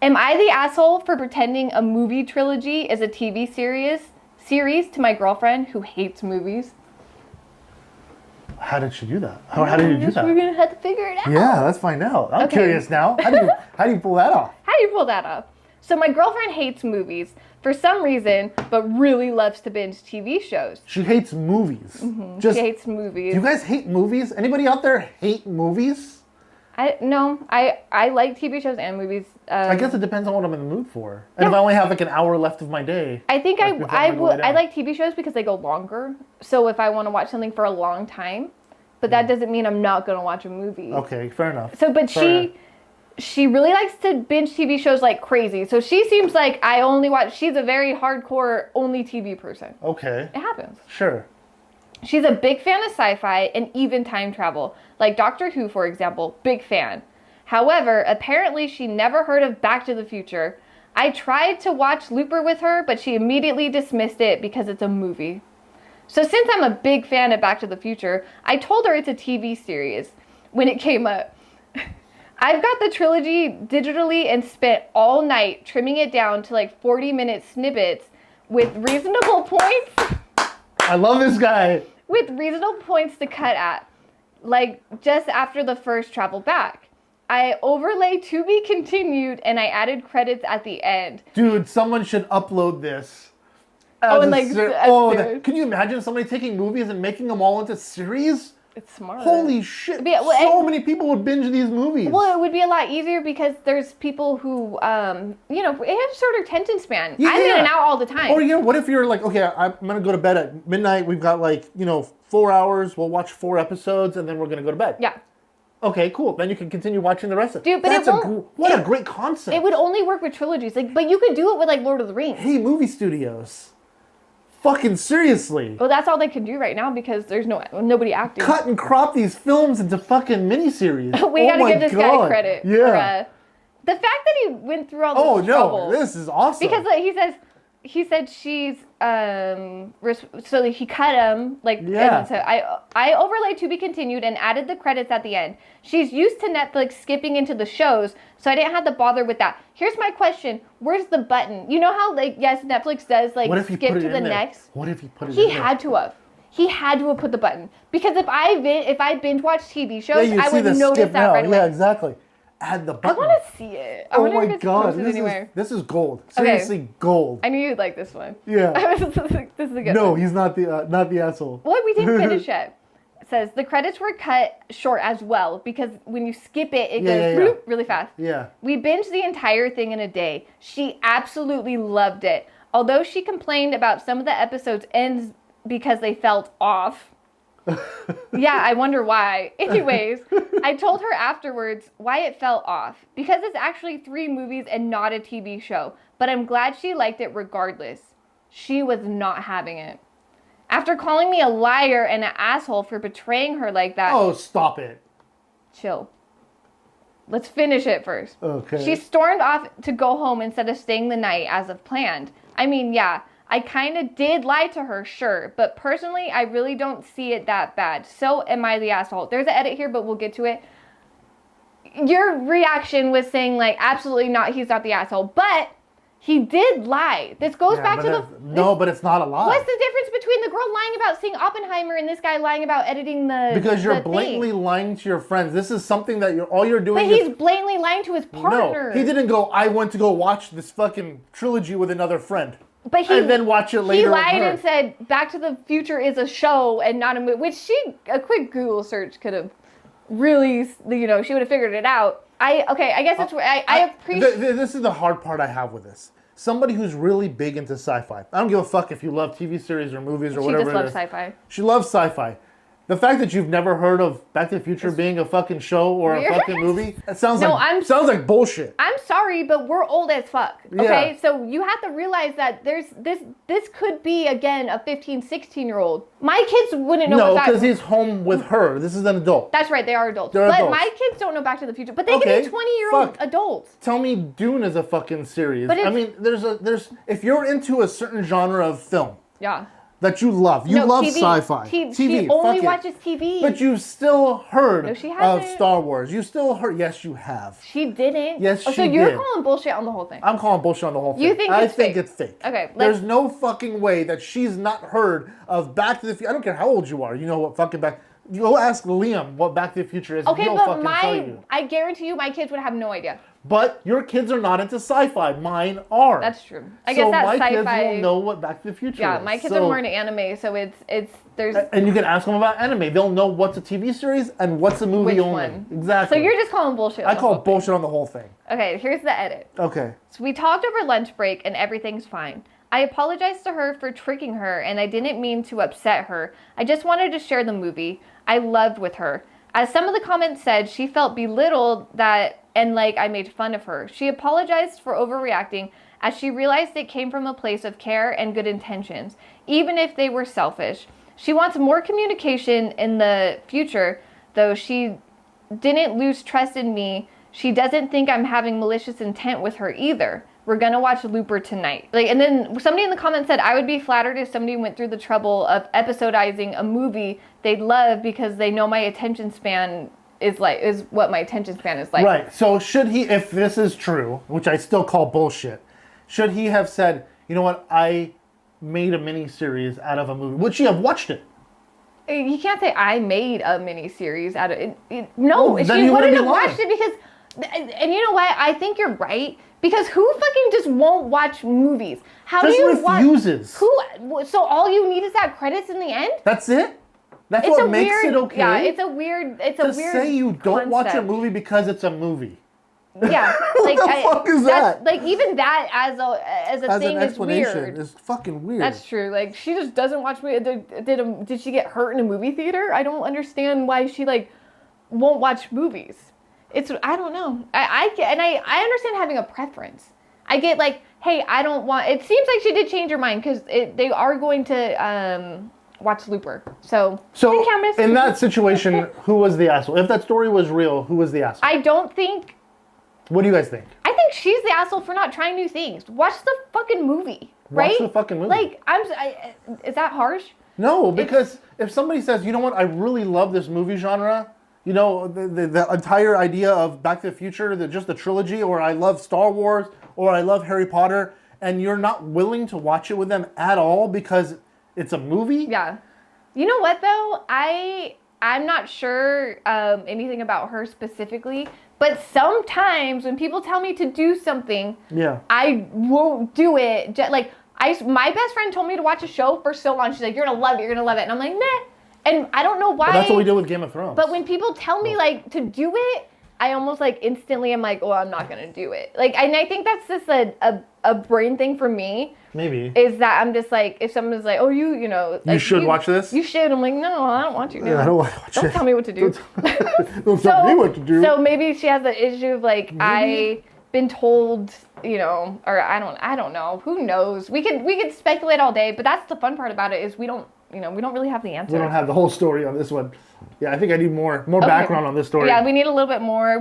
Am I the asshole for pretending a movie trilogy is a TV series to my girlfriend who hates movies? How did she do that? How did you do that? We're gonna have to figure it out. Yeah, let's find out. I'm curious now. How do you pull that off? How do you pull that off? So my girlfriend hates movies for some reason, but really loves to binge TV shows. She hates movies. She hates movies. Do you guys hate movies? Anybody out there hate movies? No, I like TV shows and movies. I guess it depends on what I'm in the mood for. And if I only have like an hour left of my day. I think I like TV shows because they go longer. So if I want to watch something for a long time, but that doesn't mean I'm not going to watch a movie. Okay, fair enough. So, but she really likes to binge TV shows like crazy. So she seems like she's a very hardcore only TV person. Okay. It happens. Sure. She's a big fan of sci-fi and even time travel. Like Doctor Who, for example, big fan. However, apparently she never heard of Back to the Future. I tried to watch Looper with her, but she immediately dismissed it because it's a movie. So since I'm a big fan of Back to the Future, I told her it's a TV series when it came up. I've got the trilogy digitally and spent all night trimming it down to like 40-minute snippets with reasonable points. I love this guy. With reasonable points to cut at, like just after the first travel back. I overlay to be continued and I added credits at the end. Dude, someone should upload this. Can you imagine somebody taking movies and making them all into series? It's smart. Holy shit. So many people would binge these movies. Well, it would be a lot easier because there's people who, it has shorter attention span. I'm in and out all the time. Or, what if you're like, okay, I'm going to go to bed at midnight. We've got 4 hours. We'll watch 4 episodes and then we're going to go to bed. Yeah. Okay, cool. Then you can continue watching the rest of it. Dude, but what a great concept. It would only work with trilogies. But you could do it with Lord of the Rings. Hey, movie studios. Fucking seriously. Well, that's all they can do right now because there's nobody acting. Cut and crop these films into fucking miniseries. We gotta give this guy credit. Yeah. For, the fact that he went through all this trouble. This is awesome. Because he said she's so he cut him And so I overlaid to be continued and added the credits at the end. She's used to Netflix skipping into the shows, so I didn't have to bother with that. Here's my question: where's the button? You know how yes, Netflix does skip to the next. What if he put it? He had to have. He had to have put the button because if I binge watch TV shows, I would notice that right away. Yeah, exactly. Add the button. I want to see it. I wonder if it's posted anywhere. This is gold. Seriously, gold. I knew you'd like this one. Yeah. This is a good one. No, he's not the asshole. What? We didn't finish yet. It says the credits were cut short as well because when you skip it, it goes bloop really fast. Yeah. We binged the entire thing in a day. She absolutely loved it. Although she complained about some of the episodes ends because they felt off. Yeah, I wonder why. Anyways, I told her afterwards why it fell off. Because it's actually 3 movies and not a TV show. But I'm glad she liked it regardless. She was not having it. After calling me a liar and an asshole for betraying her like that. Oh, stop it. Chill. Let's finish it first. Okay. She stormed off to go home instead of staying the night as of planned. I mean, yeah. I kind of did lie to her, sure, but personally, I really don't see it that bad. So am I the asshole? There's an edit here, but we'll get to it. Your reaction was saying, absolutely not, he's not the asshole, but he did lie. This goes back to but it's not a lie. What's the difference between the girl lying about seeing Oppenheimer and this guy lying about editing the Because you're blatantly lying to your friends. This is something that all you're doing. But he's blatantly lying to his partner. No, he didn't go, I went to go watch this fucking trilogy with another friend. But and then watch it later. He lied and said Back to the Future is a show and not a movie, which a quick Google search could have really, she would have figured it out. I guess it's I appreciate. This is the hard part I have with this. Somebody who's really big into sci-fi. I don't give a fuck if you love TV series or movies or whatever. She just loves sci-fi. She loves sci-fi. The fact that you've never heard of Back to the Future being a fucking show or a fucking movie, it sounds sounds like bullshit. I'm sorry, but we're old as fuck. Okay? Yeah. So you have to realize that this could be, again, a 15, 16-year-old. My kids wouldn't know what that... No, because he's home with her. This is an adult. That's right, they are adults. They're adults. My kids don't know Back to the Future. But they can be 20-year-old adults. Tell me Dune is a fucking series. But I mean, there's if you're into a certain genre of film... Yeah. that you love. You love sci-fi. TV. She only watches TV. But you've still heard she of Star Wars. You still heard. Yes, you have. She didn't. Yes, she did. So you're calling bullshit on the whole thing. I'm calling bullshit on the whole thing. You think it's fake? I think it's fake. Okay. There's no fucking way that she's not heard of Back to the Future. I don't care how old you are. You know what fucking You go ask Liam what Back to the Future is. Okay, he'll but fucking tell you. I guarantee you my kids would have no idea. But your kids are not into sci-fi. Mine are. That's true. I guess that's my sci-fi. kids will know what Back to the Future is. Yeah, my kids are more into anime, so there's. And you can ask them about anime. They'll know what's a TV series and what's a movie only. One? Exactly. So you're just calling bullshit. I call bullshit on the whole thing. Okay, here's the edit. Okay. So we talked over lunch break and everything's fine. I apologized to her for tricking her and I didn't mean to upset her. I just wanted to share the movie I loved with her. As some of the comments said, she felt belittled and like I made fun of her. She apologized for overreacting as she realized it came from a place of care and good intentions, even if they were selfish. She wants more communication in the future, though she didn't lose trust in me. She doesn't think I'm having malicious intent with her either. We're gonna watch Looper tonight. And then somebody in the comments said, I would be flattered if somebody went through the trouble of episodizing a movie they'd love because they know my attention span is what my attention span is like. Right. So should he, if this is true, which I still call bullshit, should he have said, you know what, I made a mini-series out of a movie? Would she have watched it? You can't say I made a mini-series out of it. No, well, she wouldn't have watched it because, and you know what, I think you're right. Because who fucking just won't watch movies? How just do you refuses. So all you need is that credits in the end? That's it? That's what makes it okay? Yeah, it's a weird to say you don't watch a movie because it's a movie. Yeah. What the fuck is that? Like, even that as a thing is weird. It's fucking weird. That's true. Like, she just doesn't watch movies. Did she get hurt in a movie theater? I don't understand why she, won't watch movies. I don't know. I understand having a preference. I get hey, I don't want. It seems like she did change her mind because they are going to watch Looper. So in that situation, who was the asshole? If that story was real, who was the asshole? I don't think. What do you guys think? I think she's the asshole for not trying new things. Watch the fucking movie, right? Watch the fucking movie. Is that harsh? No, because if somebody says, you know what, I really love this movie genre. You know, the entire idea of Back to the Future, just the trilogy, or I love Star Wars, or I love Harry Potter, and you're not willing to watch it with them at all because it's a movie? Yeah. You know what, though? I'm not sure anything about her specifically, but sometimes when people tell me to do something, I won't do it. My best friend told me to watch a show for so long. She's like, you're going to love it. And I'm like, meh. And I don't know why. But that's what we did with Game of Thrones. But when people tell me to do it, I almost instantly I'm like, oh, I'm not gonna do it. And I think that's just a brain thing for me. Maybe. Is that I'm just if someone's like, oh, you know. You should watch this? You should. I'm like, no, I don't want to. No. Yeah, I don't want to watch it. Don't tell me what to do. Don't tell me what to do. So maybe she has the issue of I've been told, or I don't know. Who knows? We could speculate all day, but that's the fun part about it is we don't really have the answer. We don't have the whole story on this one. Yeah, I think I need more background on this story. Yeah, we need a little bit more.